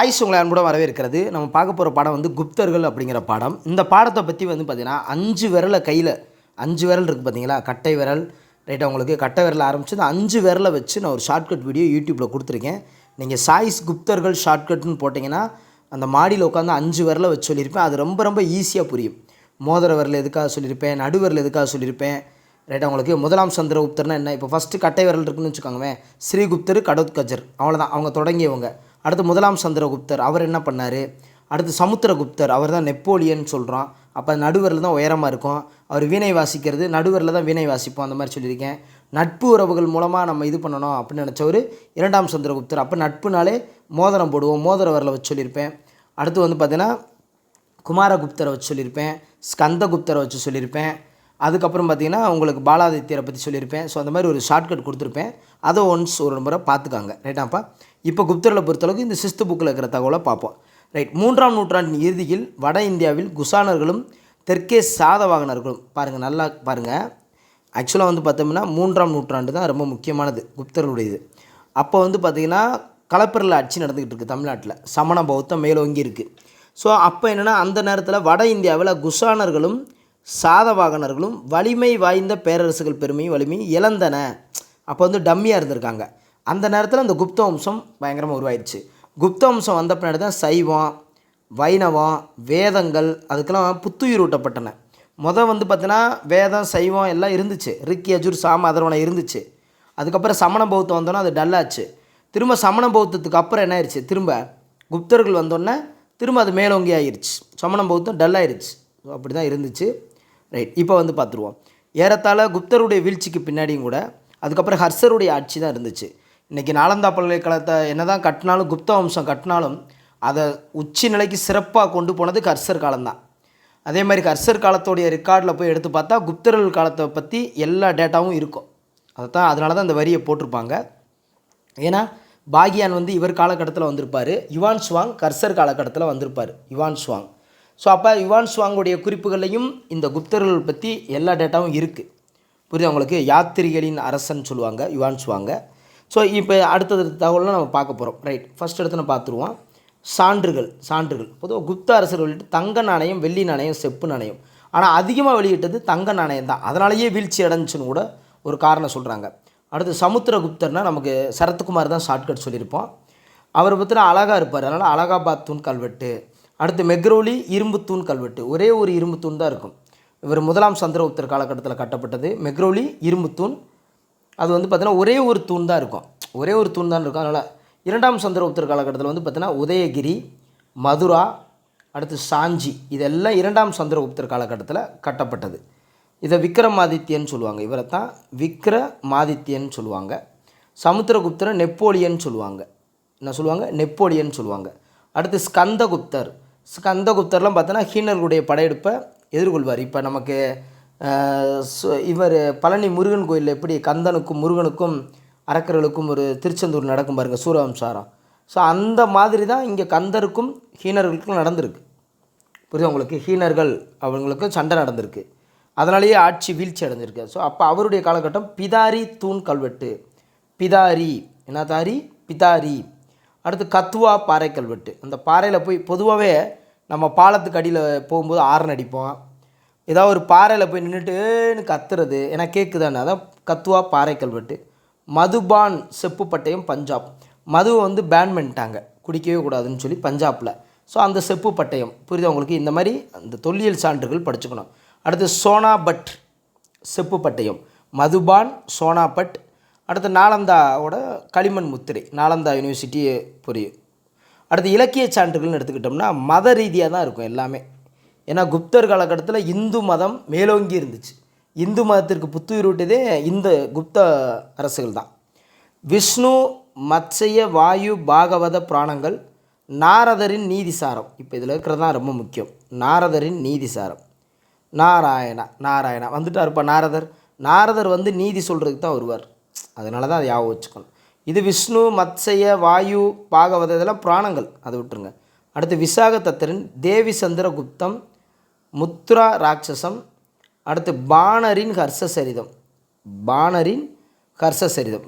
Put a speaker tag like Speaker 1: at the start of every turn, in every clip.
Speaker 1: ஆயுஷ் உங்களை அன்புடன் வரவேற்கிறது. நம்ம பார்க்க போகிற பாடம் வந்து குப்தர்கள் அப்படிங்கிற பாடம். இந்த பாடத்தை பற்றி வந்து பார்த்திங்கன்னா 5 விரலை கையில் 5 விரல் இருக்குது பார்த்தீங்களா, கட்டை விரல் ரைட்டாக. உங்களுக்கு கட்டை விரல் ஆரம்பித்து இந்த 5 விரலை வச்சு நான் ஒரு ஷார்ட்கட் வீடியோ யூடியூப்பில் கொடுத்துருக்கேன். நீங்கள் சாய்ஸ் குப்தர்கள் ஷார்ட்கட்னு போட்டிங்கன்னா அந்த மாடியில் உட்காந்து 5 விரலை வச்சு சொல்லியிருப்பேன். அது ரொம்ப ரொம்ப ஈஸியாக புரியும். மோதிர விரல் எதுக்காக சொல்லியிருப்பேன், நடுவிரல் எதுக்காக சொல்லியிருப்பேன் ரைட்டாக. உங்களுக்கு முதலாம் சந்திரகுப்தர்னா என்ன, இப்போ ஃபஸ்ட்டு கட்டை விரல் இருக்குன்னு வச்சுக்கோங்க, ஸ்ரீகுப்தர் கடோத்கஜர் அவ்வளோதான், அவங்க தொடங்கியவங்க. அடுத்து முதலாம் சந்திரகுப்தர் அவர் என்ன பண்ணார், அடுத்து சமுத்திரகுப்தர் அவர் தான் நெப்போலியன் சொல்கிறோம். அப்போ நடுவரில் தான் உயரமாக இருக்கும், அவர் வீணை வாசிக்கிறது, நடுவரில் தான் வீணை வாசிப்போம், அந்த மாதிரி சொல்லியிருக்கேன். நட்பு உறவுகள் மூலமாக நம்ம இது பண்ணணும் அப்படின்னு நினச்சவர் 2ஆம் சந்திரகுப்தர். அப்போ நட்புனாலே மோதிரம் போடுவோம், மோதிர விரலை வச்சு சொல்லியிருப்பேன். அடுத்து வந்து பார்த்திங்கன்னா குமாரகுப்தரை வச்சு சொல்லியிருப்பேன், ஸ்கந்தகுப்தரை வச்சு சொல்லியிருப்பேன். அதுக்கப்புறம் பார்த்திங்கன்னா உங்களுக்கு பாலாதித்யரை பற்றி சொல்லியிருப்பேன். ஸோ அந்த மாதிரி ஒரு ஷார்ட்கட் கொடுத்துருப்பேன், அதை ஒன்ஸ் ஒரு முறை பார்த்துக்காங்க ரைட்டாப்பா. இப்போ குப்தர்களை பொறுத்தளவுக்கு இந்த 6th புக்கில் இருக்கிற தகவலை பார்ப்போம் ரைட். 3ஆம் நூற்றாண்டின் இறுதியில் வட இந்தியாவில் குசானர்களும் தெற்கே சாதவாகனர்களும், பாருங்கள் நல்லா பாருங்கள், ஆக்சுவலாக வந்து பார்த்தோம்னா 3ஆம் நூற்றாண்டு தான் ரொம்ப முக்கியமானது குப்தர்களுடையது. அப்போ வந்து பார்த்திங்கன்னா கலப்பரில் ஆட்சி நடந்துக்கிட்டு இருக்குது தமிழ்நாட்டில், சமண பௌத்தம் மேலோங்கி இருக்குது. ஸோ அப்போ என்னென்னா அந்த நேரத்தில் வட இந்தியாவில் குசானர்களும் சாதவாகனர்களும் வலிமை வாய்ந்த பேரரசுகள் பெருமையும் வலிமையும் இழந்தன. அப்போ வந்து டம்மியாக இருந்திருக்காங்க. அந்த நேரத்தில் அந்த குப்த வம்சம் பயங்கரமாக உருவாயிடுச்சு. குப்த வம்சம் வந்த பின்னாடி தான் சைவம், வைணவம், வேதங்கள் அதுக்கெல்லாம் புத்துயிரூட்டப்பட்டன. வந்து பார்த்தீங்கன்னா வேதம் சைவம் எல்லாம் இருந்துச்சு, ரிக் யஜுர் சாம அதர்வனம் இருந்துச்சு. அதுக்கப்புறம் சமண பௌத்தம் வந்தோன்னா அது டல்லாச்சு. திரும்ப சமண பௌத்தத்துக்கு அப்புறம் என்ன ஆயிடுச்சு, திரும்ப குப்தர்கள் வந்தோடனே திரும்ப அது மேலோங்கி ஆயிடுச்சு, சமண பௌத்தம் டல்லாயிருச்சு. அப்படி தான் இருந்துச்சு ரைட். இப்போ வந்து பார்த்துருவோம். ஏறத்தாழ குப்தருடைய வீழ்ச்சிக்கு பின்னாடியும் கூட அதுக்கப்புறம் ஹர்ஷருடைய ஆட்சி தான் இருந்துச்சு. இன்றைக்கி நாலந்தா பல்கலைக்கழகத்தை என்ன தான் கட்டினாலும், குப்த வம்சம் கட்டினாலும் அதை உச்சி நிலைக்கு சிறப்பாக கொண்டு போனது ஹர்ஷர் காலம்தான். அதே மாதிரி ஹர்ஷர் காலத்தோடைய ரெக்கார்டில் போய் எடுத்து பார்த்தா குப்தர்கள் காலத்தை பற்றி எல்லா டேட்டாவும் இருக்கும். அதனால தான் இந்த வரியை போட்டிருப்பாங்க. ஏன்னா பாகியான் வந்து இவர் காலகட்டத்தில் வந்திருப்பார், யுவான் சுவாங் ஹர்ஷர் காலகட்டத்தில் வந்திருப்பார், யுவான் சுவாங். ஸோ அப்போ யுவான் சுவாங்குடைய குறிப்புகளையும் இந்த குப்தர்கள் பற்றி எல்லா டேட்டாவும் இருக்குது. புரியுது உங்களுக்கு, யாத்திரிகளின் அரசன் சொல்லுவாங்க யுவான் சுவாங்க. ஸோ இப்போ அடுத்தது தகவலாம் நம்ம பார்க்க போகிறோம் ரைட். ஃபஸ்ட் இடத்துல நம்ம பார்த்துருவோம். சான்றுகள் பொதுவாக குப்த அரசர் வெளியிட்டு தங்க நாணயம், வெள்ளி நாணயம், செப்பு நாணயம். ஆனால் அதிகமாக வெளியிட்டது தங்க நாணயம் தான், அதனாலேயே வீழ்ச்சி அடைஞ்சுன்னு கூட ஒரு காரணம் சொல்கிறாங்க. அடுத்து சமுத்திரகுப்தர்னால் நமக்கு சரத்குமார் தான் ஷார்ட்கட் சொல்லியிருப்போம். அவரை பற்றின அழகாக இருப்பார், அதனால் அலகாபாத் தூண் கல்வெட்டு. அடுத்து மெக்ரோலி இரும்பு தூண் கல்வெட்டு, ஒரே ஒரு இரும்பு தூண் தான் இருக்கும். இவர் முதலாம் சந்திரகுப்தர் காலகட்டத்தில் கட்டப்பட்டது மெக்ரோலி இரும்பு தூண். அது வந்து பார்த்திங்கன்னா ஒரே ஒரு தூண் தான் இருக்கும், அதனால் 2ஆம் சந்திரகுப்தர் காலகட்டத்தில் வந்து பார்த்திங்கன்னா உதயகிரி, மதுரா, அடுத்து சாஞ்சி இதெல்லாம் 2ஆம் சந்திரகுப்தர் காலகட்டத்தில் கட்டப்பட்டது. இதை விக்ரமாதித்யன்னு சொல்லுவாங்க, இவரை தான் விக்ரமாதித்யன்னு சொல்லுவாங்க. சமுத்திரகுப்தரை நெப்போலியன் சொல்லுவாங்க, என்ன சொல்லுவாங்க, நெப்போலியன் சொல்லுவாங்க. அடுத்து ஸ்கந்தகுப்தர்லாம் பார்த்தோன்னா ஹீனர்களுடைய படையெடுப்பை எதிர்கொள்வார். இப்போ நமக்கு இவர் பழனி முருகன் கோயிலில் எப்படி கந்தனுக்கும் முருகனுக்கும் அரக்கர்களுக்கும் ஒரு திருச்செந்தூர் நடக்கும் பாருங்கள், சூரவம்சாரம். ஸோ அந்த மாதிரி தான் இங்கே கந்தருக்கும் ஹீனர்களுக்கும் நடந்திருக்கு. புரியுது உங்களுக்கு, ஹீனர்கள் அவங்களுக்கு சண்டை நடந்திருக்கு, அதனாலேயே ஆட்சி வீழ்ச்சி அடைஞ்சிருக்கு. ஸோ அப்போ அவருடைய காலகட்டம் பிதாரி தூண் கல்வெட்டு, பிதாரி என்ன தாரி பிதாரி. அடுத்து கத்துவா பாறை கல்வெட்டு, அந்த பாறையில் போய் பொதுவாகவே நம்ம பாலத்துக்கு அடியில் போகும்போது ஆரன் அடிப்போம், ஏதாவது ஒரு பாறையில் போய் நின்றுட்டுன்னு கத்துறது ஏன்னா கேட்குதானே, அதான் கத்துவா பாறை கல்வெட்டு. மதுபான் செப்பு பட்டயம் பஞ்சாப், மதுவை வந்து பேன் பண்ணிட்டாங்க, குடிக்கவே கூடாதுன்னு சொல்லி பஞ்சாபில். ஸோ அந்த செப்பு பட்டயம் புரியுது உங்களுக்கு, இந்த மாதிரி அந்த தொல்லியல் சான்றுகள் படிச்சுக்கணும். அடுத்து சோனாபட் செப்பு பட்டயம், மதுபான் சோனாபட். அடுத்து நாலந்தாவோட களிமண் முத்திரை, நாலந்தா யூனிவர்சிட்டி புரியும். அடுத்து இலக்கிய சான்றுகள்னு எடுத்துக்கிட்டோம்னா மத ரீதியாக தான் இருக்கும் எல்லாமே. ஏன்னா குப்தர் காலகட்டத்தில் இந்து மதம் மேலோங்கி இருந்துச்சு, இந்து மதத்திற்கு புத்துயிரூட்டதே இந்த குப்த அரசுகள் தான். விஷ்ணு, மத்ஸ்ய, வாயு, பாகவத புராணங்கள், நாரதரின் நீதிசாரம். இப்போ இதில் இருக்கிறது தான் ரொம்ப முக்கியம், நாரதரின் நீதிசாரம். நாராயணா வந்துட்டாருப்பா நாரதர் வந்து நீதி சொல்கிறதுக்கு தான் வருவார், அதனால தான் அதை ஞாபகம் வச்சுக்கணும். இது விஷ்ணு, மத்ஸ்ய, வாயு, பாகவத இதெல்லாம் புராணங்கள், அதை விட்டுருங்க. அடுத்து விசாக தத்தரின் தேவி சந்திரகுப்தம், முத்ரா ராட்சசம். அடுத்து பாணரின் ஹர்ஷசரிதம்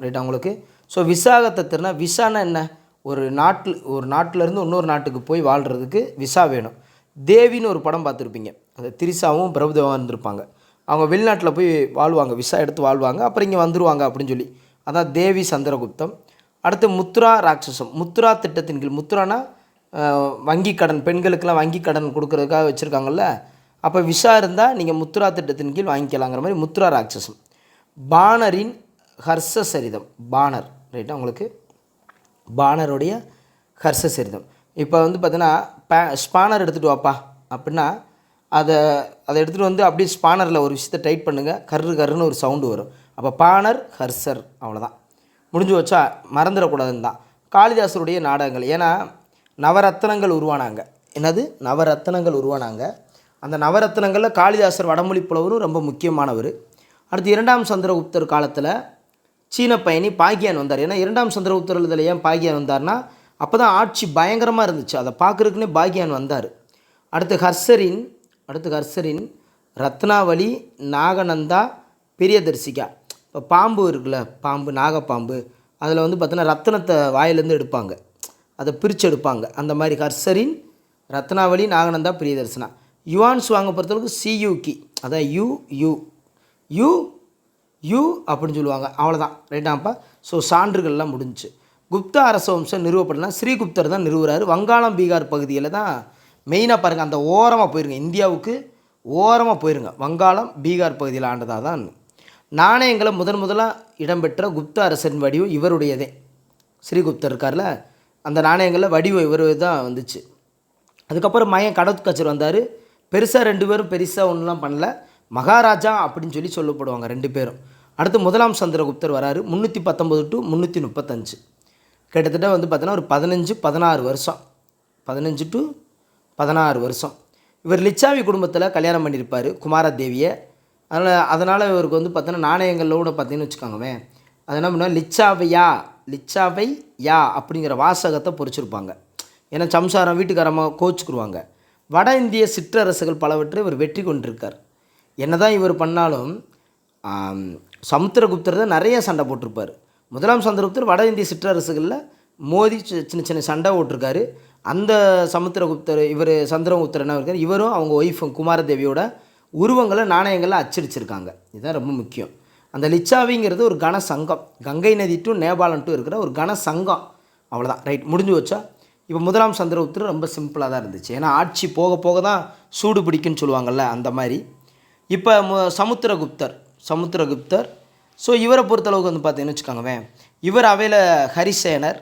Speaker 1: ரைட் அவங்களுக்கு. ஸோ விசாக தத்தர்னா, விஷானா என்ன, ஒரு நாட்டிலேருந்து இன்னொரு நாட்டுக்கு போய் வாழ்கிறதுக்கு விசா வேணும். தேவின்னு ஒரு படம் பார்த்துருப்பீங்க. அது திரிசாவும் பிரபுதேவாவும் இருந்திருப்பாங்க. அவங்க வெளிநாட்டில் போய் வாழ்வாங்க, விசா எடுத்து வாழ்வாங்க, அப்புறம் இங்கே வந்துடுவாங்க அப்படின்னு சொல்லி. அதான் தேவி சந்திரகுப்தம். அடுத்து முத்ரா ராட்சசம். முத்ரா திட்டத்தின் கீழ், முத்ரானா வங்கி கடன், பெண்களுக்கெல்லாம் வங்கி கடன் கொடுக்குறதுக்காக வச்சுருக்காங்கல்ல, அப்போ விசா இருந்தால் நீங்கள் முத்ரா திட்டத்தின் கீழ் வாங்கிக்கலாங்கிற மாதிரி முத்ரா ராட்சசம். பானரின் ஹர்ஷசரிதம். பானர் ரைட்டா உங்களுக்கு பானருடைய ஹர்ஷசரிதம். இப்போ வந்து பார்த்தீங்கன்னா ஸ்பானர் எடுத்துகிட்டு வாப்பா அப்படின்னா அதை எடுத்துகிட்டு வந்து அப்படியே ஸ்பானரில் ஒரு விஷயத்தை டைட் பண்ணுங்கள், கருன்னு ஒரு சவுண்டு வரும். அப்போ பானர் ஹர்ஷர், அவ்வளோதான், முடிஞ்சு வச்சா. மறந்துடக்கூடாதுன்னு தான் காளிதாசருடைய நாடகங்கள். ஏன்னா நவரத்னங்கள் உருவானாங்க. என்னது நவரத்னங்கள் உருவானாங்க. அந்த நவரத்னங்களில் காளிதாசர் வடமொழி புலவரும் ரொம்ப முக்கியமானவர். அடுத்து 2ஆம் சந்திரகுப்தர் காலத்தில் சீன பயணி பாகியான் வந்தார். ஏன்னா 2ஆம் சந்திரகுப்தர் இதில் ஏன் பாகியான் வந்தார்னா அப்போ தான் ஆட்சி பயங்கரமாக இருந்துச்சு, அதை பார்க்குறதுக்குன்னே பாகியான் வந்தார். அடுத்து ஹர்ஷரின் ரத்னாவளி நாகநந்தா பிரியதர்சிகா. இப்போ பாம்பு இருக்குல்ல, பாம்பு நாகப்பாம்பு, அதில் வந்து பார்த்தீங்கன்னா ரத்னத்தை வாயிலேருந்து எடுப்பாங்க, அதை பிரித்து எடுப்பாங்க. அந்த மாதிரி ஹர்ஷரின் ரத்னாவளி நாகநந்தா பிரியதர்சனா. யுவான்ஸ் வாங்க பொறுத்தளவுக்கு சியூகி, அதான் யூ அப்படின்னு சொல்லுவாங்க. அவ்வளோதான் ரைட்டாப்பா. ஸோ சான்றுகள்லாம் முடிஞ்சிச்சு. குப்த அரச வம்சம் நிறுவப்படனா ஸ்ரீகுப்தர் தான் நிறுவுறாரு. வங்காளம் பீகார் பகுதியில் தான் மெயினாக பாருங்கள், அந்த ஓரமாக போயிருங்க, இந்தியாவுக்கு ஓரமாக போயிருங்க. வங்காளம் பீகார் பகுதியில் ஆண்டதாக தான். நாணயங்களை முதலாக இடம்பெற்ற குப்த அரசன் வடிவம் இவருடையதே. ஸ்ரீகுப்தர் இருக்கார்ல, அந்த நாணயங்களில் வடிவம் இவர் தான் வந்துச்சு. அதுக்கப்புறம் மயன் கடவுத்கச்சர் வந்தார். பெருசாக 2 பேரும் பெருசாக ஒன்றுலாம் பண்ணல, மகாராஜா அப்படின்னு சொல்லி சொல்லப்படுவாங்க 2 பேரும். அடுத்து 1ஆம் சந்திரகுப்தர் வராரு 319 to 335. கிட்டத்தட்ட வந்து பார்த்தீங்கன்னா ஒரு 15-16 வருஷம், 15 to 16 வருஷம். இவர் லிச்சாவி குடும்பத்தில் கல்யாணம் பண்ணியிருப்பார் குமாரதேவியை. அதனால் இவருக்கு வந்து பார்த்தீங்கன்னா நாணயங்களோட பார்த்தீங்கன்னு வச்சுக்கோங்கவே, அது என்ன பண்ணுவாங்க, லிச்சாவை யா அப்படிங்கிற வாசகத்தை பொறிச்சிருப்பாங்க. ஏன்னா சம்சாரம் வீட்டுக்காரமாக கோச்சுக்குருவாங்க. வட இந்திய சிற்றரசுகள் பலவற்றை இவர் வெற்றி கொண்டிருக்கார். என்ன தான் இவர் பண்ணாலும் சமுத்திரகுப்தர் தான் நிறைய சண்டை போட்டிருப்பார். 1ஆம் சந்திரகுப்தர் வட இந்திய சிற்றரசுகளில் மோதி சின்ன சண்டை போட்டிருக்காரு. அந்த சமுத்திரகுப்தர் சந்திரகுப்தர் என்ன இருக்கார், இவரும் அவங்க ஒய்ஃபும் குமாரதேவியோட உருவங்களை நாணயங்களில் அச்சடிச்சிருக்காங்க. இதுதான் ரொம்ப முக்கியம். அந்த லிச்சாவிங்கிறது ஒரு கன சங்கம், கங்கை நதி டு நேபாளம் டு இருக்கிற ஒரு கன சங்கம். அவ்வளோதான் ரைட், முடிஞ்சு வச்சா. இப்போ 1ஆம் சந்திரகுப்தர் ரொம்ப சிம்பிளாக தான் இருந்துச்சு. ஏன்னா ஆட்சி போக போக தான் சூடு பிடிக்குன்னு சொல்லுவாங்கள்ல, அந்த மாதிரி. இப்போ சமுத்திரகுப்தர் ஸோ இவரை பொறுத்தளவுக்கு வந்து பார்த்தீங்கன்னு வச்சுக்கோங்கவேன், இவர் அவையில் ஹரிசேனர்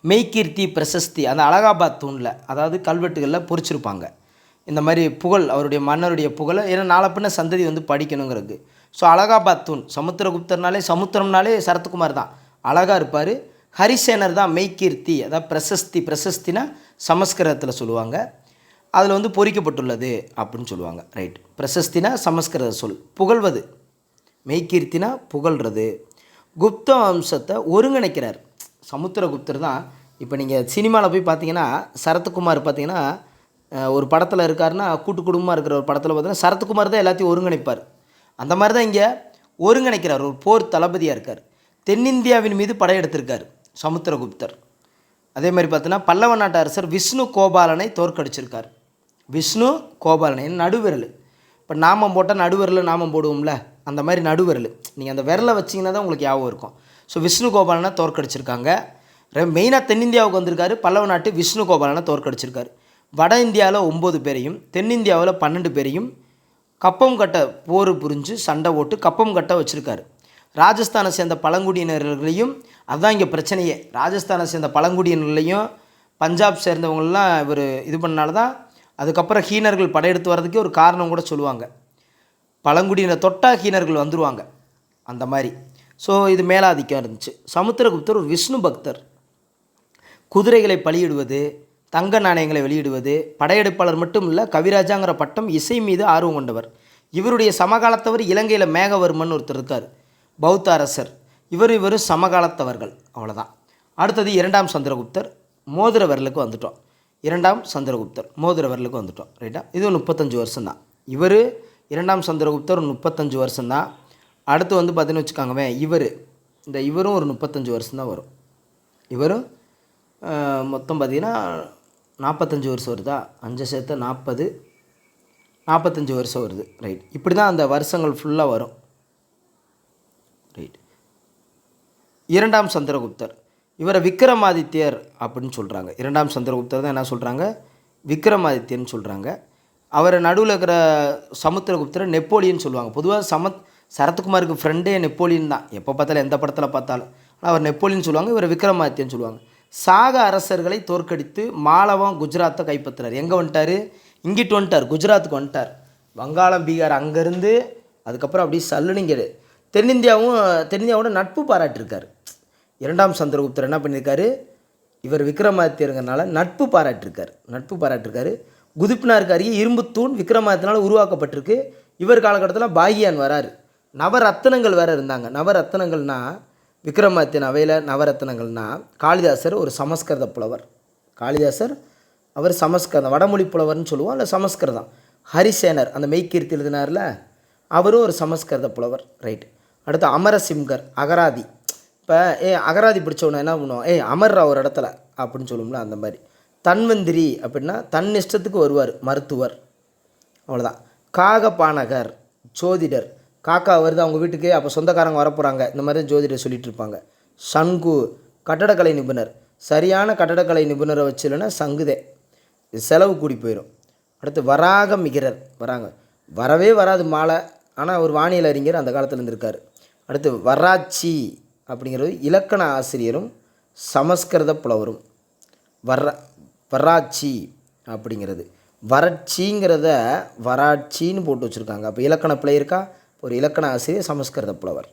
Speaker 1: மெய்கீர்த்தி பிரசஸ்தி அந்த அலகாபாத் தூணில், அதாவது கல்வெட்டுகளில் பொறிச்சிருப்பாங்க இந்த மாதிரி புகழ், அவருடைய மன்னருடைய புகழை. ஏன்னா நாளை பின்ன சந்ததி வந்து படிக்கணுங்கிறது. ஸோ அலகாபாத் தூண். சமுத்திரகுப்தர்னாலே சமுத்திரம்னாலே சரத்குமார் தான், அழகாக இருப்பார். ஹரிசேனர் தான் மெய்கீர்த்தி, அதாவது பிரசஸ்தினா சமஸ்கிருதத்தில் சொல்லுவாங்க, அதில் வந்து பொறிக்கப்பட்டுள்ளது அப்படின்னு சொல்லுவாங்க. ரைட், பிரசஸ்தினா சமஸ்கிருத சொல், புகழ்வது. மெய்கீர்த்தினா புகழ்கிறது. குப்த வம்சத்தை ஒருங்கிணைக்கிறார் சமுத்திரகுப்தர் தான். இப்போ நீங்கள் சினிமாவில் போய் பார்த்தீங்கன்னா சரத்குமார் பார்த்தீங்கன்னா ஒரு படத்தில் இருக்காருன்னா, கூட்டு குடும்பமாக இருக்கிற ஒரு படத்தில் பார்த்தீங்கன்னா சரத்குமார் தான் எல்லாத்தையும் ஒருங்கிணைப்பார். அந்த மாதிரி தான் இங்கே ஒருங்கிணைக்கிறார், ஒரு போர் தளபதியாக இருக்கார். தென்னிந்தியாவின் மீது படையெடுத்திருக்கார் சமுத்திரகுப்தர். அதே மாதிரி பார்த்தீங்கன்னா பல்லவ நாட்டு அரசர் விஷ்ணு கோபாலனை தோற்கடிச்சிருக்கார். விஷ்ணு கோபாலனை நடுவிரல். இப்போ நாமம் போட்டால் நடுவிரலில் நாமம் போடுவோம்ல, அந்த மாதிரி நடுவிரல். நீங்கள் அந்த விரலை வச்சிங்கன்னா தான் உங்களுக்கு ஞாபகம் இருக்கும். ஸோ விஷ்ணு கோபாலனை தோற்கடிச்சிருக்காங்க. மெயினாக தென்னிந்தியாவுக்கு வந்திருக்காரு. பல்லவ நாட்டு விஷ்ணு கோபாலனை தோற்கடிச்சிருக்காரு. வட இந்தியாவில் 9 பேரையும் தென்னிந்தியாவில் 12 பேரையும் கப்பம் கட்ட போர் புரிஞ்சு சண்டை போட்டு கப்பம் கட்ட வச்சுருக்காரு. ராஜஸ்தானை சேர்ந்த பழங்குடியினர்களையும், அதுதான் இங்கே பிரச்சனையே, ராஜஸ்தானை சேர்ந்த பழங்குடியினர்களையும் பஞ்சாப் சேர்ந்தவங்களெலாம் இவர் இது பண்ணனால தான் அதுக்கப்புறம் ஹீனர்கள் படையெடுத்து வர்றதுக்கே ஒரு காரணம் கூட சொல்லுவாங்க. பழங்குடியினர் தொட்டால் ஹீனர்கள் வந்துடுவாங்க, அந்த மாதிரி. ஸோ இது மேலாதிக்கம் இருந்துச்சு. சமுத்திரகுப்தர் ஒரு விஷ்ணு பக்தர். குதிரைகளை பலியிடுவது, தங்க நாணயங்களை வெளியிடுவது, படையெடுப்பாளர் மட்டும் இல்லை, கவிராஜாங்கிற பட்டம், இசை மீது ஆர்வம் கொண்டவர். இவருடைய சமகாலத்தவர் இலங்கையில் மேகவர்மன் ஒருத்தர் இருக்கார், பௌத்த அரசர். இவரும் சமகாலத்தவர்கள். அவ்வளோதான். அடுத்தது 2ஆம் சந்திரகுப்தர். மோதிர விரலுக்கு வந்துட்டோம். 2ஆம் சந்திரகுப்தர் மோதிர விரலுக்கு வந்துட்டோம். ரைட்டா, இது 35 வருஷம்தான். 2ஆம் சந்திரகுப்தர் 35 வருஷம்தான். அடுத்து வந்து பார்த்தீங்கன்னு வச்சுக்காங்கவே, இவரும் ஒரு 35 வருஷம்தான் வரும். இவரும் மொத்தம் பார்த்திங்கன்னா 45 வருஷம் வருதா, 5 சேர்த்து 40, 45 வருஷம் வருது. ரைட். இப்படி தான் அந்த வருஷங்கள் ஃபுல்லாக வரும். ரைட். 2ஆம் சந்திரகுப்தர், இவரை விக்ரமாதித்யர் அப்படின்னு சொல்கிறாங்க. 2ஆம் சந்திரகுப்தர் தான் என்ன சொல்கிறாங்க, விக்ரமாதித்யன்னு சொல்கிறாங்க. அவரை நடுவில் இருக்கிற சமுத்திரகுப்தரை நெப்போலியன் சொல்லுவாங்க. பொதுவாக சரத்குமாருக்கு ஃப்ரெண்டே நெப்போலியன் தான், எப்போ பார்த்தாலும் எந்த படத்தில் பார்த்தாலும். ஆனால் அவர் நெப்போலியன் சொல்லுவாங்க, இவர் விக்ரமாதித்யன்னு சொல்லுவாங்க. சாக அரசர்களை தோற்கடித்து மாலவம் குஜராத்தை கைப்பற்றுறார். எங்கே வந்துட்டார், இங்கிட்டு வந்துட்டார், குஜராத்துக்கு வந்துட்டார். வங்காளம் பீகார் அங்கேருந்து அதுக்கப்புறம் அப்படி சல்லுனிங்க தென்னிந்தியாவோட நட்பு பாராட்டியிருக்கார். 2ஆம் சந்திரகுப்தர் என்ன பண்ணியிருக்காரு, இவர் விக்ரமாதித்யருங்கிறனால நட்பு பாராட்டியிருக்காரு. குதுப்பினாருக்கு அருகே இரும்பு தூண் விக்ரமாதித்யனால் உருவாக்கப்பட்டிருக்கு. இவர் காலகட்டத்தில் பாகியான் வராரு. நவரத்னங்கள் வேறு இருந்தாங்க. நவரத்னங்கள்னா விக்ரமாதித்யன் அவையில் நவரத்னங்கள்னா காளிதாசர் ஒரு சமஸ்கிருத புலவர். காளிதாசர் அவர் சமஸ்கிருதம் வடமொழி புலவர்னு சொல்லுவோம், இல்லை சமஸ்கிருதம். ஹரிசேனர் அந்த மெய்கீர்த்தி எழுதினார்ல, அவரும் ஒரு சமஸ்கிருத புலவர். ரைட். அடுத்து அமரசிம்கர் அகராதி. இப்போ அகராதி பிடிச்சவன என்ன பண்ணுவோம், அமர்றா ஒரு இடத்துல அப்படின்னு சொல்லுவோம்ல, அந்த மாதிரி. தன்வந்திரி அப்படின்னா தன் இஷ்டத்துக்கு வருவார், மருத்துவர், அவ்வளோதான். காகபானகர் ஜோதிடர், காக்கா வருது அவங்க வீட்டுக்கு, அப்போ சொந்தக்காரங்க வரப்போகிறாங்க, இந்த மாதிரி ஜோதிடர் சொல்லிகிட்டு இருப்பாங்க. சங்கு கட்டடக்கலை நிபுணர், சரியான கட்டடக்கலை நிபுணரை வச்சு இல்லைன்னா சங்குதே, செலவு கூடி போயிடும். அடுத்து வராக மிகிரர், வரவே வராது மாலை, ஆனால் ஒரு வானியல் அறிஞர் அந்த காலத்தில் இருந்திருக்கார். அடுத்து வராட்சி அப்படிங்கிறது இலக்கண ஆசிரியரும் சமஸ்கிருத புலவரும். வராட்சி அப்படிங்கிறது வறட்சிங்கிறத வராட்சின்னு போட்டு வச்சுருக்காங்க. அப்போ இலக்கண பிழை இருக்கா, ஒரு இலக்கண ஆசிரியர் சமஸ்கிருத புலவர்.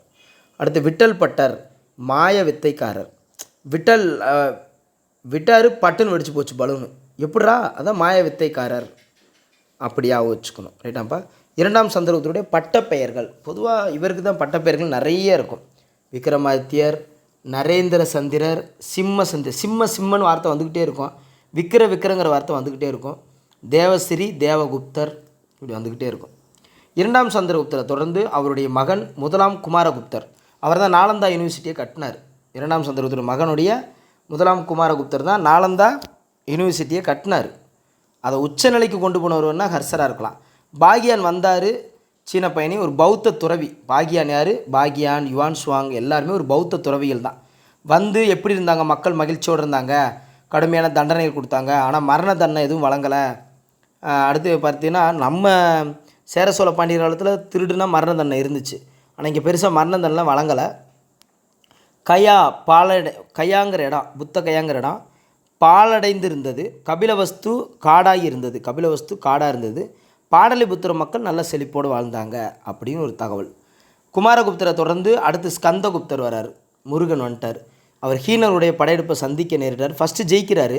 Speaker 1: அடுத்து விட்டல் பட்டர் மாய வித்தைக்காரர். விட்டார் பட்டுன்னு வெடிச்சு போச்சு பலூனு, எப்படிரா, அதான் மாய வித்தைக்காரர், அப்படியா வச்சுக்கணும். ரைட்டாப்பா. 2ஆம் சந்திரகுப்தருடைய பட்டப்பெயர்கள், பொதுவாக இவருக்கு தான் பட்டப்பெயர்கள் நிறைய இருக்கும். விக்ரமாதித்யர், நரேந்திர சந்திரர், சிம்மன்னு வார்த்தை வந்துக்கிட்டே இருக்கும். விக்கிரங்கிற வார்த்தை வந்துக்கிட்டே இருக்கும். தேவஸ்ரீ, தேவகுப்தர், இப்படி வந்துக்கிட்டே இருக்கும். 2ஆம் சந்திரகுப்தரை தொடர்ந்து அவருடைய மகன் 1ஆம் குமாரகுப்தர், அவர் தான் நாலந்தா யூனிவர்சிட்டியை கட்டினார். 2ஆம் சந்திரகுப்தர் மகனுடைய 1ஆம் குமாரகுப்தர் தான் நாலந்தா யுனிவர்சிட்டியை கட்டினார். அதை உச்சநிலைக்கு கொண்டு போனவர்னா ஹர்ஷராக இருக்கலாம். பாகியான் வந்தார், சீன பயணி, ஒரு பௌத்த துறவி. பாகியான் யார், பாகியான், யுவான் சுவாங் எல்லாருமே ஒரு பௌத்த துறவிகள் தான். வந்து எப்படி இருந்தாங்க, மக்கள் மகிழ்ச்சியோடு இருந்தாங்க, கடுமையான தண்டனைகள் கொடுத்தாங்க, ஆனால் மரண தண்டனை எதுவும் வழங்கலை. அடுத்து பார்த்தீங்கன்னா நம்ம சேர சோழ பாண்டியர் காலத்தில் திருடுனா மரண தண்டனை இருந்துச்சு, ஆனால் இங்கே பெருசாக மரண தண்டனை வழங்கலை. கயாங்கிற இடம், புத்த கயாங்கிற இடம் பாலடைந்து இருந்தது. கபிலவஸ்து காடாக இருந்தது. பாடலிபுத்திர மக்கள் நல்ல செழிப்போடு வாழ்ந்தாங்க அப்படின்னு ஒரு தகவல். குமாரகுப்தரை தொடர்ந்து அடுத்து ஸ்கந்தகுப்தர் வரார். முருகன் வந்துட்டார். அவர் ஹீனருடைய படையெடுப்பை சந்திக்க நேரிட்டார். ஃபஸ்ட்டு ஜெயிக்கிறார்,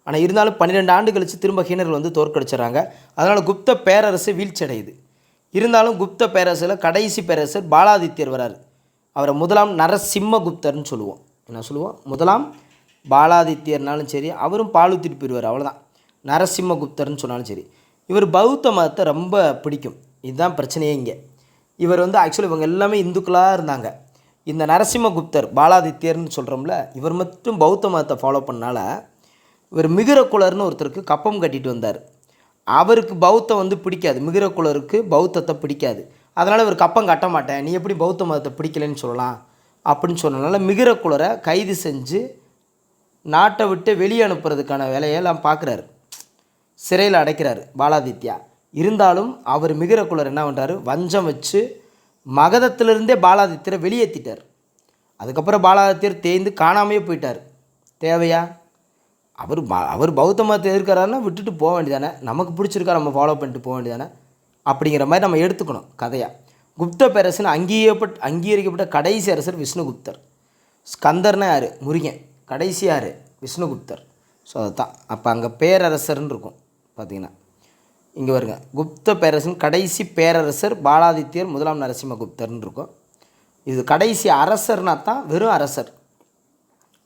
Speaker 1: ஆனால் இருந்தாலும் 12 ஆண்டு கழித்து திரும்ப ஹீனர்கள் வந்து தோற்கடிச்சிடறாங்க. அதனால் குப்த பேரரசு வீழ்ச்சி அடையுது. இருந்தாலும் குப்த பேரரசில் கடைசி பேரரசர் பாலாதித்யர் வரார். அவரை 1ஆம் நரசிம்மகுப்தர்னு சொல்லுவோம். என்ன சொல்லுவோம், 1ஆம் பாலாதித்யர்னாலும் சரி, அவரும் பாலுத்திட்டு போயிடுவார், அவ்வளோதான். நரசிம்மகுப்தர்னு சொன்னாலும் சரி. இவர் பௌத்த மதத்தை ரொம்ப பிடிக்கும், இதுதான் பிரச்சனையே இங்கே. இவர் வந்து ஆக்சுவலி இவங்க எல்லாமே இந்துக்களாக இருந்தாங்க. இந்த நரசிம்மகுப்தர் பாலாதித்யர்னு சொல்கிறோம்ல, இவர் மட்டும் பௌத்த மதத்தை ஃபாலோ பண்ணனால இவர் மிகிரகுலர்னு ஒருத்தருக்கு கப்பம் கட்டிட்டு வந்தார். அவருக்கு பௌத்தம் வந்து பிடிக்காது, மிகிரகுலருக்கு பௌத்தத்தை பிடிக்காது. அதனால் இவர் கப்பம் கட்ட மாட்டேன், நீ எப்படி பௌத்த மதத்தை பிடிக்கலன்னு சொல்லலாம் அப்படின்னு சொன்னனால மிகிரகுலரை கைது செஞ்சு நாட்டை விட்டு வெளியே அனுப்புறதுக்கான வேலையெல்லாம் பார்க்குறாரு. சிறையில் அடைக்கிறார் பாலாதித்யா. இருந்தாலும் அவர் மிகிரகுலர் என்ன பண்ணுறாரு, வஞ்சம் வச்சு மகதத்திலிருந்தே பாலாதித்யரை வெளியேற்றிட்டார். அதுக்கப்புறம் பாலாதித்யர் தேய்ந்து காணாமையே போயிட்டார். தேவையா, அவர் பௌத்த மதத்தை எதிர்க்கிறாருன்னா விட்டுட்டு போக வேண்டியதானே, நமக்கு பிடிச்சிருக்கா நம்ம ஃபாலோ பண்ணிட்டு போக வேண்டியதானே, அப்படிங்கிற மாதிரி நம்ம எடுத்துக்கணும் கதையாக. குப்த பேரரசன் அங்கீகரிக்கப்பட்ட கடைசி அரசர் விஷ்ணுகுப்தர். ஸ்கந்தர்னா யார், முருகன். கடைசி யார், விஷ்ணுகுப்தர். ஸோ அதுதான் அப்போ அங்கே பேரரசர்னு இருக்கும். பார்த்திங்கன்னா இங்கே வருங்க, குப்த பேரரசன் கடைசி பேரரசர் பாலாதித்யர் 1ஆம் நரசிம்மகுப்தர்னு இருக்கும். இது கடைசி அரசர்னா தான் வெறும் அரசர்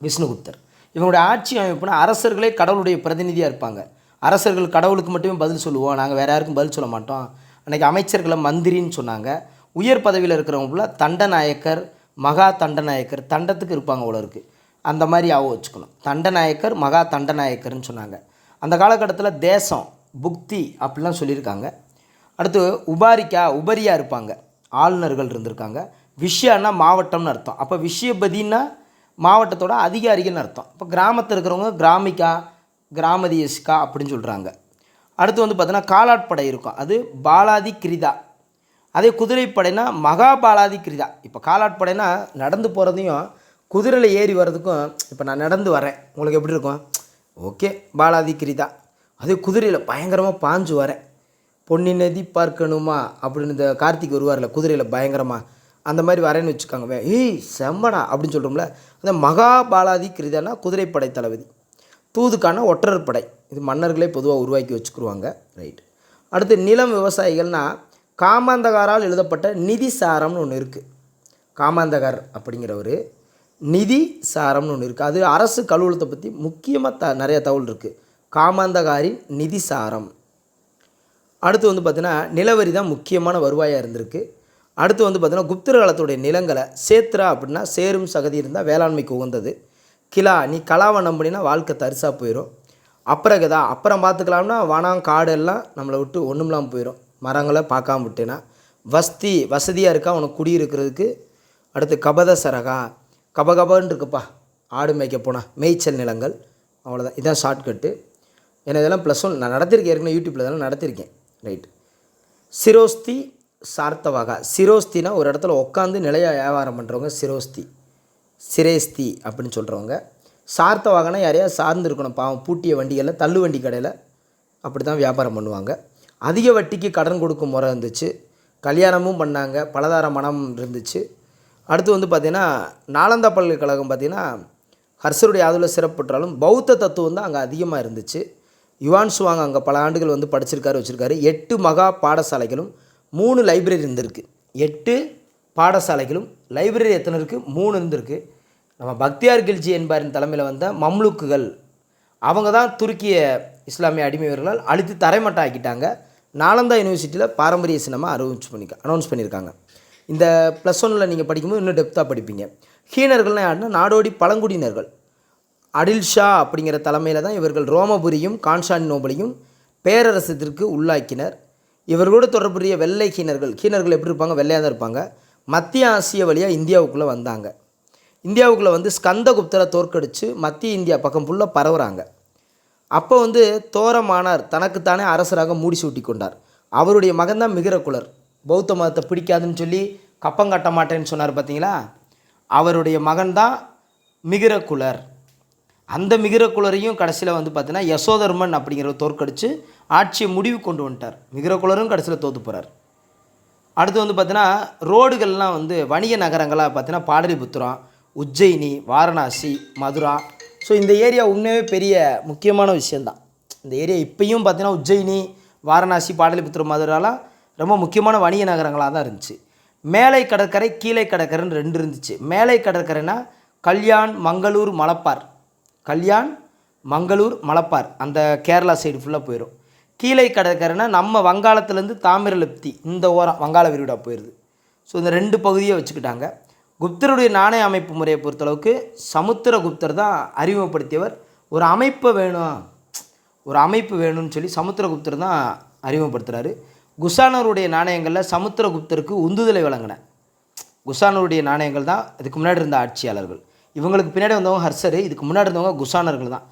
Speaker 1: விஷ்ணுகுப்தர். இவங்களுடைய ஆட்சி அமைப்புனா அரசர்களே கடவுளுடைய பிரதிநிதியாக இருப்பாங்க. அரசர்கள் கடவுளுக்கு மட்டுமே பதில் சொல்லுவோம், நாங்கள் வேறு யாருக்கும் பதில் சொல்ல மாட்டோம். அன்றைக்கி அமைச்சர்களை மந்திரின்னு சொன்னாங்க. உயர் பதவியில் இருக்கிறவங்கள தண்டநாயக்கர், மகா தண்டநாயக்கர், தண்டத்துக்கு இருப்பாங்க. அவ்வளோ இருக்குது. அந்த மாதிரி ஞாபகம் வச்சுக்கணும். தண்டநாயக்கர் மகா தண்டநாயக்கர்னு சொன்னாங்க. அந்த காலகட்டத்தில் தேசம் புக்தி அப்படிலாம் சொல்லியிருக்காங்க. அடுத்து உபரியாக இருப்பாங்க, ஆளுநர்கள் இருந்திருக்காங்க. விஷயன்னா மாவட்டம்னு அர்த்தம். அப்போ விஷயபதினா மாவட்டத்தோட அதிகாரிகள்னு அர்த்தம். இப்போ கிராமத்தில் இருக்கிறவங்க கிராமிகா, கிராமதியஸ்கா அப்படின்னு சொல்கிறாங்க. அடுத்து வந்து பார்த்தீங்கன்னா காலாட்படை இருக்கும், அது பாலாதி கிரிதா. அதே குதிரைப்படைனா மகாபாலாதி கிரிதா. இப்போ காலாட்படைனா நடந்து போகிறதையும் குதிரையில் ஏறி வர்றதுக்கும், இப்போ நான் நடந்து வரேன் உங்களுக்கு எப்படி இருக்கும், ஓகே பாலாதி கிரிதா. அதே குதிரையில் பயங்கரமாக பாஞ்சு வரேன், பொன்னி நதி பார்க்கணுமா அப்படின்னு இந்த கார்த்திக் வருவார்ல குதிரையில் பயங்கரமாக, அந்த மாதிரி வரேன்னு வச்சுக்காங்க. ஏய் செம்மடா அப்படின்னு சொல்கிறோம்ல, அந்த மகாபாலாதி கிரிதானா குதிரைப்படை தளபதி. தூதுக்கான ஒற்றர் படை, இது மன்னர்களே பொதுவாக உருவாக்கி வச்சுக்குருவாங்க. ரைட். அடுத்து நிலம் விவசாயிகள்னால் காமாந்தகாரால் எழுதப்பட்ட நிதி சாரம்னு ஒன்று இருக்குது. காமாந்தகார் அப்படிங்கிற ஒரு நிதி சாரம்னு ஒன்று இருக்குது. அது அரசு கழுவூலத்தை பற்றி முக்கியமாக நிறைய தகவல் இருக்குது. காமாந்தகாரின் நிதி சாரம். அடுத்து வந்து பார்த்திங்கன்னா நிலவரி தான் முக்கியமான வருவாயாக இருந்திருக்கு. அடுத்து வந்து பார்த்திங்கன்னா குப்தர் காலத்துடைய நிலங்களை சேத்ரா அப்படின்னா சேரும் சகதி இருந்தால் வேளாண்மைக்கு உகந்தது. கிலா, நீ கலாவை நம்பினா வாழ்க்கை தரிசாக போயிடும். அப்புறகுதா, அப்புறம் பார்த்துக்கலாம்னா வனம் காடு எல்லாம் நம்மளை விட்டு ஒன்றும்லாம் போயிடும், மரங்களை பார்க்காம விட்டேன்னா. வஸ்தி, வசதியாக இருக்கா உனக்கு குடியிருக்கிறதுக்கு. அடுத்து கபத சரகா, கபகபன்னு இருக்குப்பா ஆடு மேய்க்க போனால், மேய்ச்சல் நிலங்கள். அவ்வளோதான், இதான் ஷார்ட்கட்டு. ஏன்னா இதெல்லாம் +1 நான் நடத்திருக்கேன், ஏற்கனவே யூடியூப்பில் இதெல்லாம் நடத்திருக்கேன். ரைட். சிரோஸ்தி சார்த்தவாகா. சிரோஸ்தினா ஒரு இடத்துல உட்காந்து நிலையாக வியாபாரம் பண்ணுறவங்க சிரோஸ்தி, சிரேஸ்தி அப்படின்னு சொல்கிறவங்க. சார்த்தவாகனா யாரையா சார்ந்து இருக்கணும், பாவம் பூட்டிய வண்டிகளில் தள்ளு வண்டி கடையில் அப்படி தான் வியாபாரம் பண்ணுவாங்க. அதிக வட்டிக்கு கடன் கொடுக்கும் முறை இருந்துச்சு, கல்யாணமும் பண்ணாங்க, பலதார மனம் இருந்துச்சு. அடுத்து வந்து பார்த்திங்கன்னா நாலந்தா பல்கலைக்கழகம் பார்த்திங்கன்னா ஹர்ஷருடைய ஆதரவில் சிறப்புற்றாலும் பௌத்த தத்துவம் தான் அங்கே அதிகமாக இருந்துச்சு. யுவான் சுவாங் அங்கே பல ஆண்டுகள் வந்து படிச்சிருக்காரு, வச்சுருக்காரு. 8 மகா பாடசாலைகளும் 3 லைப்ரரி இருந்திருக்கு. 8 பாடசாலைகளும் லைப்ரரி எத்தனை இருக்குது, 3 இருந்திருக்கு. நம்ம பக்தியார் கில்ஜி என்பாரின் தலைமையில் வந்த மம்லுக்குகள் அவங்க தான் துருக்கிய இஸ்லாமிய அடிமை வீரர்களால் அழித்து தரைமட்டம் ஆக்கிட்டாங்க. நாலந்தா யூனிவர்சிட்டியில் பாரம்பரிய சின்னமாக அனௌன்ஸ் பண்ணியிருக்காங்க. இந்த +1 நீங்கள் படிக்கும்போது இன்னும் டெப்த்தாக படிப்பீங்க. ஹீனர்கள்னால் யாருன்னா நாடோடி பழங்குடியினர்கள். அடில்ஷா அப்படிங்கிற தலைமையில் தான் இவர்கள் ரோமபுரியும் கான்ஸ்டாண்டினோபிளையும் பேரரசத்திற்கு உள்ளாக்கினர். இவர்களோடு தொடர்புடைய வெள்ளை ஹீனர்கள் எப்படி இருப்பாங்க, வெள்ளையாக தான் இருப்பாங்க. மத்திய ஆசிய வழியாக இந்தியாவுக்குள்ளே வந்தாங்க. இந்தியாவுக்குள்ளே வந்து ஸ்கந்தகுப்தரை தோற்கடித்து மத்திய இந்தியா பக்கம் ஃபுல்லாக பரவுறாங்க. அப்போ வந்து தோரமானார் தனக்குத்தானே அரசராக முடிசூட்டி கொண்டார். அவருடைய மகன் தான் மிகிரகுலர். பௌத்த மதத்தை பிடிக்காதுன்னு சொல்லி கப்பம் கட்ட மாட்டேன்னு சொன்னார் பார்த்தீங்களா, அவருடைய மகன் தான் மிகிரகுலர். அந்த மிகிரகுலரையும் கடைசியில் வந்து பார்த்தீங்கன்னா யசோதர்மன் அப்படிங்கிறவர் தோற்கடித்து ஆட்சியை முடிவு கொண்டு வந்துட்டார். மிகிரகுலரும் கடைசியில் தோற்று போகிறார். அடுத்து வந்து பார்த்தீங்கன்னா ரோடுகள்லாம் வந்து வணிக நகரங்களாக பார்த்தீங்கன்னா பாடலிபுத்திரம், உஜ்ஜயினி, வாரணாசி, மதுரா. ஸோ இந்த ஏரியா உண்மையே பெரிய முக்கியமான விஷயந்தான். இந்த ஏரியா இப்போயும் பார்த்தீங்கன்னா உஜ்ஜயினி, வாரணாசி, பாடலிபுத்திரம், மதுராலாம் ரொம்ப முக்கியமான வணிக நகரங்களாக தான் இருந்துச்சு. மேலை கடற்கரை, கீழே கடற்கரைன்னு 2 இருந்துச்சு. மேலை கடற்கரைனா கல்யாண், மங்களூர், மலப்பார். கல்யாண், மங்களூர், மலப்பார் அந்த கேரளா சைடு ஃபுல்லாக போயிடும். கீழே கடற்கரைனா நம்ம வங்காளத்துலேருந்து தாமிரலிப்தி இந்த ஓரம் வங்காள விரிகுடா போயிடுது. ஸோ இந்த 2 பகுதியை வச்சுக்கிட்டாங்க. குப்தருடைய நாணய அமைப்பு முறையை பொறுத்தளவுக்கு சமுத்திரகுப்தர் தான் அறிமுகப்படுத்தியவர். ஒரு அமைப்பு வேணும்னு சொல்லி சமுத்திரகுப்தர் தான் அறிமுகப்படுத்துகிறாரு. குசானருடைய நாணயங்களில் சமுத்திரகுப்தருக்கு உந்துதலை வழங்கின குசானருடைய நாணயங்கள் தான் இதுக்கு முன்னாடி இருந்த ஆட்சியாளர்கள். இவங்களுக்கு பின்னாடி வந்தவங்க ஹர்ஷர், இதுக்கு முன்னாடி இருந்தவங்க குசானர்கள் தான்.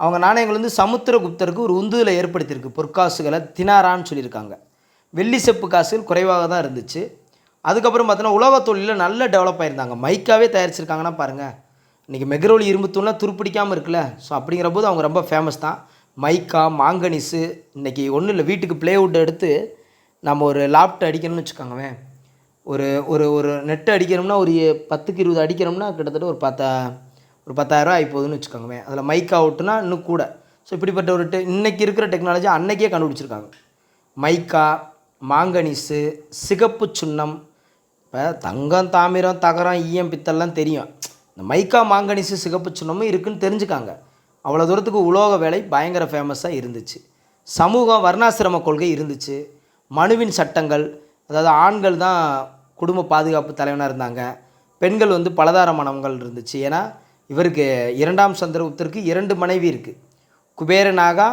Speaker 1: அவங்க நாணயங்கள் வந்து சமுத்திரகுப்தருக்கு ஒரு உந்துதலை ஏற்படுத்தியிருக்கு. பொற்காசுகளை தினாரான்னு சொல்லியிருக்காங்க. வெள்ளி செப்பு காசுகள் குறைவாக தான் இருந்துச்சு. அதுக்கப்புறம் பார்த்தீங்கன்னா உலோகத் தொழிலில் நல்ல டெவலப் ஆகியிருந்தாங்க. மைக்காவே தயாரிச்சிருக்காங்கன்னா பாருங்கள். இன்றைக்கி மெக்ரோலி இரும்பு தூள்லாம் துருப்பிடிக்காமல் இருக்குல்ல. ஸோ அப்படிங்கிற போது அவங்க ரொம்ப ஃபேமஸ் தான். மைக்கா, மாங்கனீஸு. இன்றைக்கி ஒன்றும் இல்லை, வீட்டுக்கு ப்ளேவுட் எடுத்து நம்ம ஒரு லாப்ட் அடிக்கணும்னு வச்சுக்கோங்கவேன், ஒரு ஒரு ஒரு நெட்டு அடிக்கணும்னா ஒரு 10க்கு 20 அடிக்கணும்னா கிட்டத்தட்ட ஒரு 10,000 ஆகி போகுதுன்னு வச்சுக்கோங்கவேன். அதில் மைக்கா அவுட்டுனா இன்னும் கூட. ஸோ இப்படிப்பட்ட ஒரு இன்றைக்கி இருக்கிற டெக்னாலஜி அன்றைக்கே கண்டுபிடிச்சிருக்காங்க. மைக்கா, மாங்கனீஸு, சிகப்பு சுண்ணம். இப்போ தங்கம், தாமிரம், தகரம், ஈயம், பித்தல்லாம் தெரியும். இந்த மைக்கா, மாங்கனீஸு, சிகப்பு சுண்ணமும் இருக்குதுன்னு தெரிஞ்சுக்காங்க. அவ்வளோ தூரத்துக்கு உலோக வேலை பயங்கர ஃபேமஸாக இருந்துச்சு. சமூகம் வர்ணாசிரம கொள்கை இருந்துச்சு. மனுவின் சட்டங்கள், அதாவது ஆண்கள் தான் குடும்ப பாதுகாப்பு தலைவனாக இருந்தாங்க. பெண்கள் வந்து பலதார மனங்கள் இருந்துச்சு. ஏன்னா இவருக்கு இரண்டாம் சந்திரகுப்தருக்கு 2 மனைவி இருக்குது. குபேர நாகா,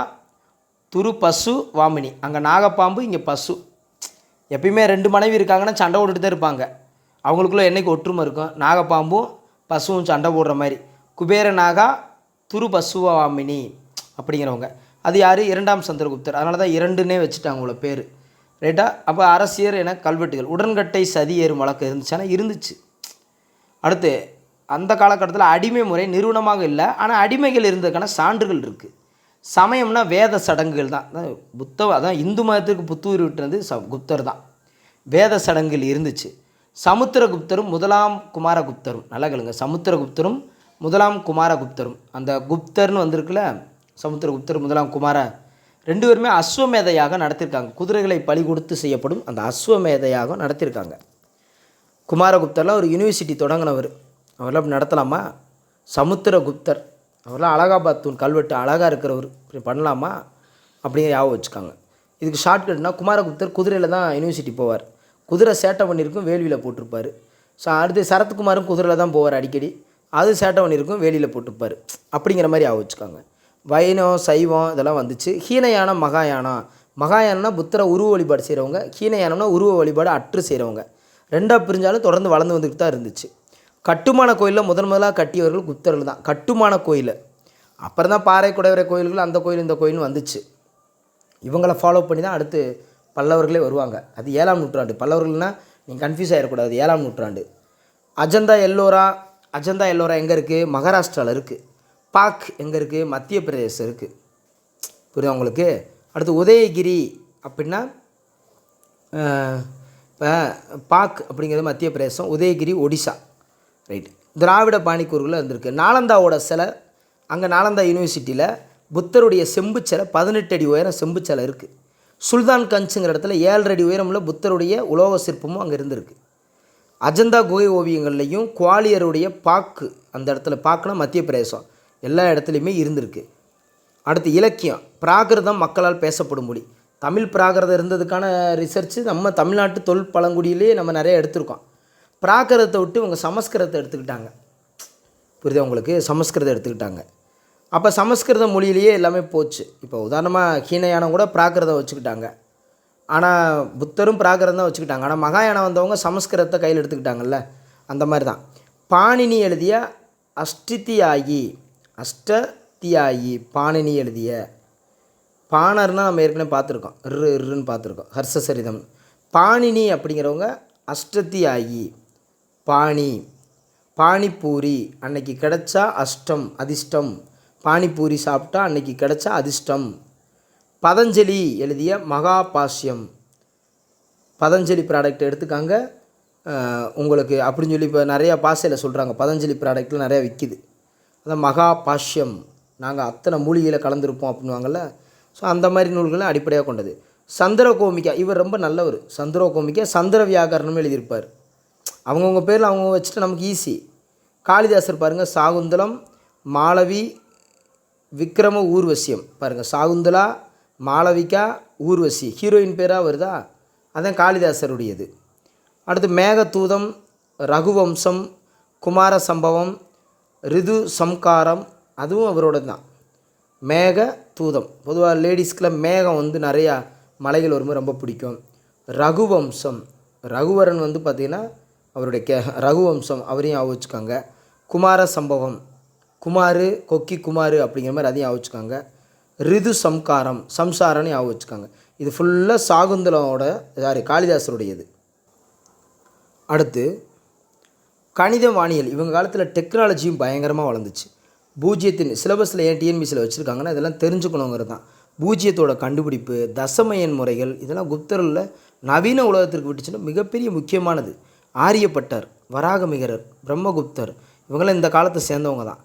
Speaker 1: துரு பசு வாமினி. அங்கே நாகப்பாம்பு, இங்கே பசு. எப்பயுமே 2 மனைவி இருக்காங்கன்னா சண்டை போட்டுட்டு தான் இருப்பாங்க. அவங்களுக்குள்ள என்றைக்கு ஒற்றுமை இருக்கும். நாகப்பாம்பும் பசுவும் சண்டை போடுற மாதிரி. குபேர நாகா, துரு பசுவாமினி அப்படிங்கிறவங்க. அது யார்? இரண்டாம் சந்திரகுப்தர். அதனால தான் 2ன்னே வச்சுட்டாங்க உங்களை பேர். ரைட்டா? அப்போ அரசியர் என கல்வெட்டுகள். உடன்கட்டை சதி ஏறும் வழக்கு இருந்துச்சுன்னா இருந்துச்சு. அடுத்து அந்த காலகட்டத்தில் அடிமை முறை நிறுவனமாக இல்லை, ஆனால் அடிமைகள் இருந்ததுக்கான சான்றுகள் இருக்குது. சமயம்னா வேத சடங்குகள் தான். அதான் இந்து மதத்துக்கு புத்துயிர் விட்டுறது குப்தர் தான். வேத சடங்குகள் இருந்துச்சு. சமுத்திரகுப்தரும் முதலாம் குமாரகுப்தரும், நல்லா கேளுங்க, சமுத்திரகுப்தரும் முதலாம் குமாரகுப்தரும். அந்த குப்தர்னு வந்திருக்குல்ல, சமுத்திரகுப்தர் முதலாம் குமார, 2 பேருமே அஸ்வமேதையாக நடத்தியிருக்காங்க. குதிரைகளை பலி கொடுத்து செய்யப்படும் அந்த அஸ்வமேதையாக நடத்தியிருக்காங்க. குமாரகுப்தர்லாம் ஒரு யூனிவர்சிட்டி தொடங்கினவர். அவரெல்லாம் அப்படி நடத்தலாமா? சமுத்திரகுப்தர் அவரெல்லாம் அலகாபாத் தூண் கல்வெட்டு அழகாக இருக்கிறவர். இப்படி பண்ணலாமா அப்படிங்கிற ஞாபகம் வச்சுக்காங்க. இதுக்கு ஷார்ட்கட்னா குமாரகுப்தர் குதிரையில் தான் யூனிவர்சிட்டி போவார். குதிரை சேட்டை பண்ணியிருக்கும், வேலியில் போட்டிருப்பார். அடுத்து சரத்குமாரும் குதிரையில் தான் போவார் அடிக்கடி. அது சேட்டை பண்ணியிருக்கும், வேலியில் போட்டிருப்பார். அப்படிங்கிற மாதிரி ஞாபகம் வச்சுக்காங்க. வைணவம் சைவம் இதெல்லாம் வந்துச்சு. ஹீனயானம் மகாயானம். மகாயானம்னா புத்தரை உருவ வழிபாடு செய்கிறவங்க, ஹீனயானம்னா உருவ வழிபாடு அற்று செய்கிறவங்க. 2ஆக பிரிஞ்சாலும் தொடர்ந்து வளர்ந்து வந்துக்கிட்டு தான் இருந்துச்சு. கட்டுமான கோயிலில் முதலாக கட்டியவர்கள் குப்தர்கள் தான். கட்டுமான கோயில். அப்புறம் தான் பாறை குடைவரை கோயில்கள், அந்த கோயில் இந்த கோயில்னு வந்துச்சு. இவங்களை ஃபாலோ பண்ணி தான் அடுத்து பல்லவர்களே வருவாங்க. அது 7ஆம் நூற்றாண்டு. பல்லவர்கள்னால் நீங்கள் கன்ஃபியூஸ் ஆகிடக்கூடாது. 7ஆம் நூற்றாண்டு. அஜந்தா எல்லோரா எங்கே இருக்குது? மகாராஷ்டிராவில் இருக்குது. பாக் எங்கே இருக்குது? மத்திய பிரதேசம் இருக்குது. புரியுது உங்களுக்கு? அடுத்து உதயகிரி அப்படின்னா இப்போ பாக் அப்படிங்கிறது மத்திய பிரதேசம், உதயகிரி ஒடிசா. ரைட்டு. திராவிட பாணிக்கூறுகளில் இருந்திருக்கு. நாலந்தாவோட சிலை, அங்கே நாலந்தா யூனிவர்சிட்டியில் புத்தருடைய செம்பு சிலை 18 அடி உயரம் செம்பு சிலை இருக்குது. சுல்தான் கஞ்சுங்கிற இடத்துல 7 அடி உயரமுள்ள புத்தருடைய உலோக சிற்பமும் அங்கே இருந்திருக்கு. அஜந்தா குகை ஓவியங்கள்லையும் குவாலியருடைய பாக்கு, அந்த இடத்துல பாக்குனா மத்திய பிரதேசம், எல்லா இடத்துலையுமே இருந்திருக்கு. அடுத்து இலக்கியம். பிராகிருதம் மக்களால் பேசப்படும் மொழி. தமிழ் பிராகிருதம் இருந்ததுக்கான ரிசர்ச்சு நம்ம தமிழ்நாட்டு தொல் பழங்குடியிலே நம்ம நிறைய எடுத்திருக்கோம். பிராகிருதத்தை விட்டு இவங்க சமஸ்கிருதத்தை எடுத்துக்கிட்டாங்க. புரியுதா உங்களுக்கு? சமஸ்கிருதம் எடுத்துக்கிட்டாங்க. அப்போ சமஸ்கிருத மொழியிலேயே எல்லாமே போச்சு. இப்போ உதாரணமாக ஹீனயானம் கூட பிராகிருதம் வச்சுக்கிட்டாங்க. ஆனால் புத்தரும் பிராகிருதம் தான் வச்சுக்கிட்டாங்க. ஆனால் மகாயானம் வந்தவங்க சமஸ்கிருதத்தை கையில் எடுத்துக்கிட்டாங்கல்ல, அந்த மாதிரி தான். பாணினி எழுதிய அஷ்டத்தியாயி பாணினி எழுதிய. பாணர்னால் நம்ம ஏற்கனவே பார்த்துருக்கோம், இருன்னு பார்த்துருக்கோம், ஹர்ஷசரிதம். பாணினி அப்படிங்கிறவங்க அஷ்டத்தியாயி. பானிபூரி அன்னைக்கு கிடச்சா அஷ்டம் அதிர்ஷ்டம். பானிபூரி சாப்பிட்டா அன்னைக்கு கிடச்சா அதிர்ஷ்டம். பதஞ்சலி எழுதிய மகாபாஷ்யம். பதஞ்சலி ப்ராடக்ட் எடுத்துக்காங்க உங்களுக்கு அப்படின்னு சொல்லி இப்போ நிறையா பாஷையில் சொல்கிறாங்க. பதஞ்சலி ப்ராடக்ட்டில் நிறையா விற்கிது. அதான் மகாபாஷ்யம், நாங்கள் அத்தனை மூலிகையில் கலந்துருப்போம் அப்படின்வாங்கள்ல. ஸோ அந்த மாதிரி நூல்களை அடிப்படையாக கொண்டது. சந்திரகோமிகா, இவர் ரொம்ப நல்லவர். சந்திரகோமிகா சந்திர வியாகரணம் எழுதியிருப்பார். அவங்கவுங்க பேரில் அவங்க வச்சுட்டு நமக்கு ஈஸி. காளிதாசர் பாருங்கள், சாகுந்தலம், மாளவி, விக்ரம ஊர்வசியம். பாருங்கள், சாகுந்தலா, மாளவிகா, ஊர்வசி ஹீரோயின் பேராக வருதா? அதான் காளிதாசருடையது. அடுத்து மேகதூதம், ரகுவம்சம், குமார சம்பவம், ரிது சம்காரம், அதுவும் அவரோட தான். மேக தூதம், பொதுவாக லேடிஸ்க்கெலாம் மேகம் வந்து நிறையா மலைகள் வரும்போது ரொம்ப பிடிக்கும். ரகுவம்சம், ரகுவரன் வந்து பார்த்திங்கன்னா அவருடைய ரகுவம்சம், அவரையும் ஆவச்சுக்காங்க. குமார சம்பவம், குமாரு கொக்கி குமாரு அப்படிங்கிற மாதிரி அதையும் ஆவச்சுக்காங்க. ரிது சம்காரம், சம்சாரன்னு ஆவச்சுக்காங்க. இது ஃபுல்லாக சாகுந்தலோட காளிதாசருடையது. அடுத்து கணிதம், வானியல். இவங்க காலத்தில் டெக்னாலஜியும் பயங்கரமாக வளர்ந்துச்சு. பூஜ்ஜியத்தின் சிலபஸில் ஏன் டிஎன்பிசியில் வச்சுருக்காங்கன்னா இதெல்லாம் தெரிஞ்சுக்கணுங்கிறது தான். பூஜ்ஜியத்தோட கண்டுபிடிப்பு, தசமயன் முறைகள், இதெல்லாம் குப்தரில் நவீன உலகத்திற்கு விட்டுச்சுன்னா மிகப்பெரிய முக்கியமானது. ஆரியப்பட்டர், வராகமிகரர், பிரம்மகுப்தர், இவங்களாம் இந்த காலத்தை சேர்ந்தவங்க தான்.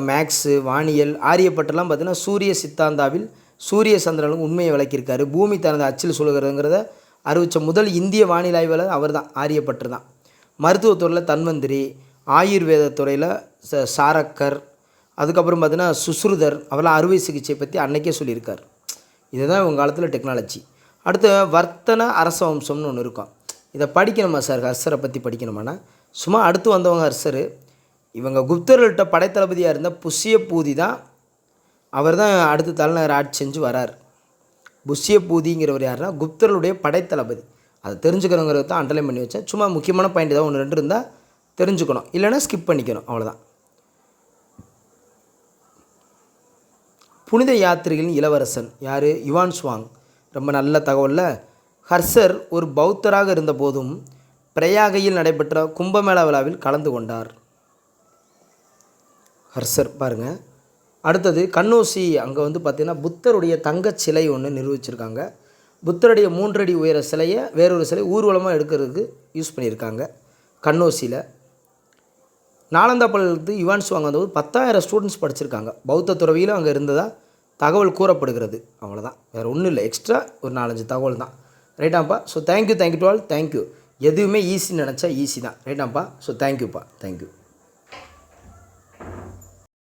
Speaker 1: மேக்ஸு, வானியல். ஆரியப்பட்டர்லாம் பார்த்திங்கன்னா சூரிய சித்தாந்தாவில் சூரிய சந்திரனுக்கு உண்மையை விளக்கியிருக்காரு. பூமி தனது அச்சில் சொல்கிறதுங்கிறத அறிவித்த முதல் இந்திய வானிலை ஆய்வாளர் அவர் தான், ஆரியப்பட்டர் தான். மருத்துவத்துறையில் தன்வந்திரி, ஆயுர்வேதத்துறையில் சாரக்கர், அதுக்கப்புறம் பார்த்தீங்கன்னா சுஸ்ருதர், அவரெல்லாம் அறுவை சிகிச்சை பற்றி அன்னைக்கே சொல்லியிருக்கார். இதுதான் இவங்க காலத்தில் டெக்னாலஜி. அடுத்து வர்த்தன அரச வம்சம்னு ஒன்று இருக்கும். இதை படிக்கணுமா சார்? ஹர்ஷரை பற்றி படிக்கணுமானா சும்மா அடுத்து வந்தவங்க ஹர்ஷர். இவங்க குப்தர்கள்ட்ட படைத்தளபதியாக இருந்த புஷ்யபூதி தான், அவர் தான் அடுத்து தலைநகர் ஆட்சி செஞ்சு வரார். புஷ்யபூதிங்கிறவர் யாருன்னா குப்தர்களுடைய படைத்தளபதி. அதை தெரிஞ்சுக்கிறவங்கிறது தான் அண்டர்லைன் பண்ணி வச்சேன். சும்மா முக்கியமான பாயிண்ட் ஏதாவது 1 2 இருந்தால் தெரிஞ்சுக்கணும், இல்லைன்னா ஸ்கிப் பண்ணிக்கணும், அவ்வளோதான். புனித யாத்திரைகளின் இளவரசன் யார்? Yuan Chwang. ரொம்ப நல்ல தகவலில். ஹர்ஷர் ஒரு பௌத்தராக இருந்த போதும் பிரயாகையில் நடைபெற்ற கும்பமேளா விழாவில் கலந்து கொண்டார். ஹர்ஷர் பாருங்கள். அடுத்தது கன்னோசி. அங்கே வந்து பார்த்திங்கன்னா புத்தருடைய தங்கச் சிலை ஒன்று நிரூபிச்சிருக்காங்க. புத்தருடைய 3 அடி உயர சிலையை வேறொரு சிலை ஊர்வலமாக எடுக்கிறதுக்கு யூஸ் பண்ணியிருக்காங்க கன்னோசியில். நாலந்தா பல்கலைக்கழகத்துக்கு யுவான் சுவாங் வந்தபோது 10,000 ஸ்டூடெண்ட்ஸ் படிச்சிருக்காங்க. பௌத்த துறவியிலும் அங்கே இருந்ததாக தகவல் கூறப்படுகிறது. அவ்வளோதான், வேறு ஒன்றும் இல்லை. எக்ஸ்ட்ரா ஒரு 4-5 தகவல் தான். ரைட்டாப்பா. So thank you to all. Thank you. எதுவுமே ஈஸின்னு நினச்சா ஈஸி தான். ரைட்டாப்பா. ஸோ தேங்க்யூப்பா. தேங்க்யூ.